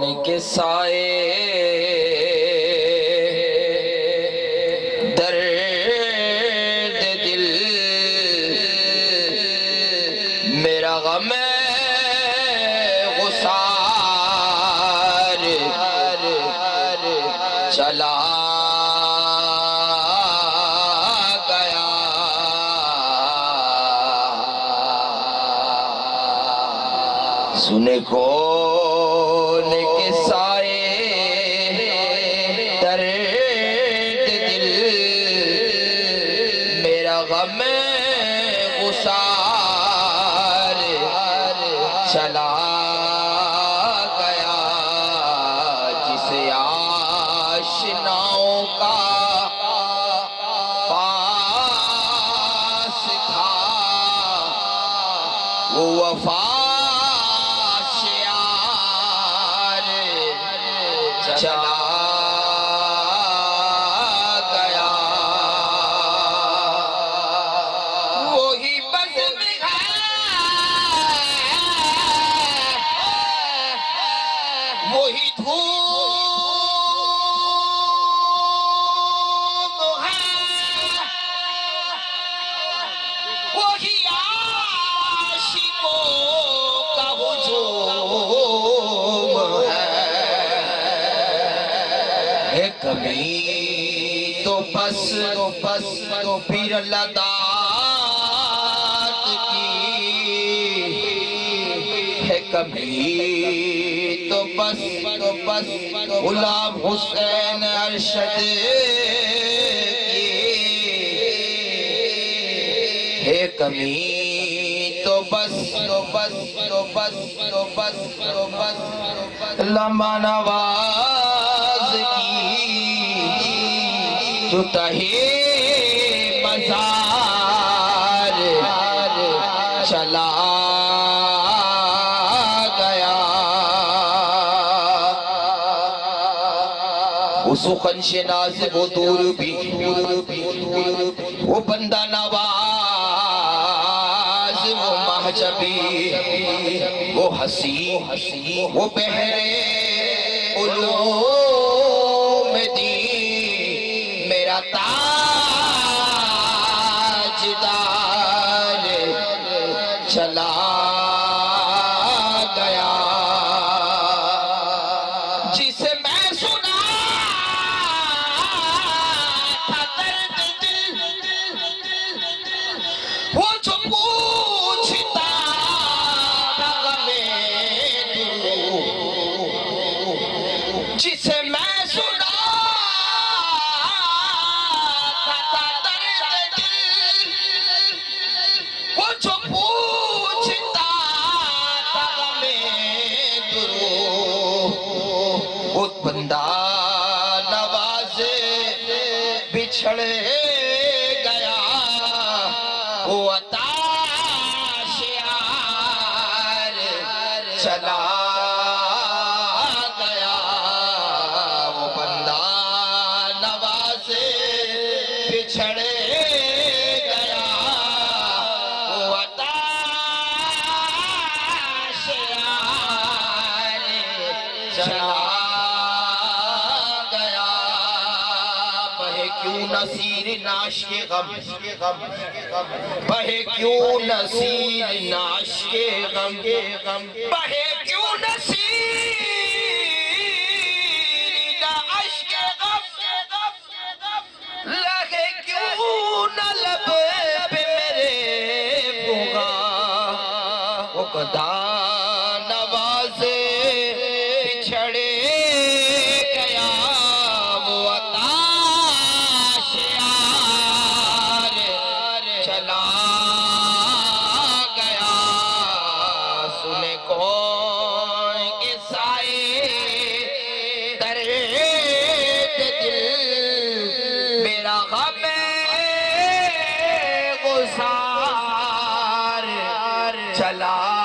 کون کے سائے درد دل میرا غم غسار چلا گیا سنے کون کے سائے درد دل میرا غم غسار چلا گیا جسے آشناؤں کا پاس تھا وہ وفا چلا گیا وہی بزم ہے وہی دھوم ہے وہی عاشقوں کا ہجوم ہے کبھی تو بس پھر اللہ داد کی ہے کبھی تو بس غلام حسین ارشد کی ہے کبھی تو بس لمبا نواز جو تہی مزار چلا گیا وہ سخن شناس وہ دور بھی وہ بندہ نواز وہ محجبی وہ حسین وہ بحر علوم دین میرا تاجدار چلا گیا جسے میں سنا تھا درد دل وہ جو پوچھتا تھا غم دل جسے میں سنا بندہ نوازے بچھڑ گیا وہ عطا شعار چلا گیا وہ بندہ نوازے بچھڑ گیا وہ عطا شعار چلا کیوں نصیر ناش کے غم بہے کیوں نصیر ناش کے غم بہے کیوں نصیر ناش کے غم لگے کیوں نہ لب پہ میرے بغا وہ گدا نوازے بچھڑے چلا